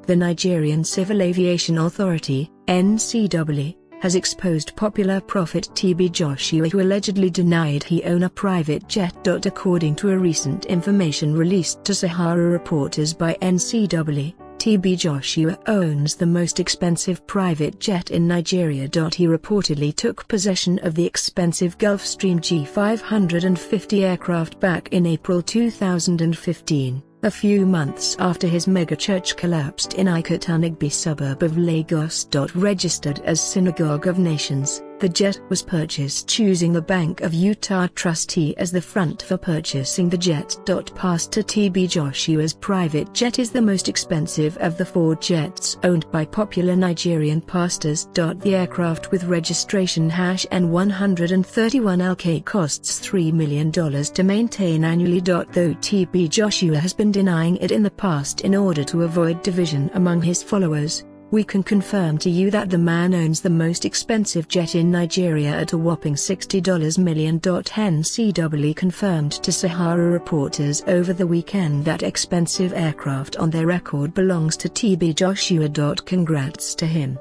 The Nigerian Civil Aviation Authority, NCAA, has exposed popular prophet TB Joshua, who allegedly denied he owned a private jet. According to a recent information released to Sahara Reporters by NCAA, TB Joshua owns the most expensive private jet in Nigeria. He reportedly took possession of the expensive Gulfstream G550 aircraft back in April 2015, a few months after his megachurch collapsed in Ikotun Egbe suburb of Lagos. Registered as Synagogue of Nations, the jet was purchased choosing the Bank of Utah trustee as the front for purchasing the jet. Pastor TB Joshua's private jet is the most expensive of the 4 jets owned by popular Nigerian pastors. The aircraft with registration #131LK costs $3 million to maintain annually. Though TB Joshua has been denying it in the past in order to avoid division among his followers, we can confirm to you that the man owns the most expensive jet in Nigeria at a whopping $60 million. NCAA confirmed to Sahara Reporters over the weekend that expensive aircraft on their record belongs to TB Joshua. Congrats to him.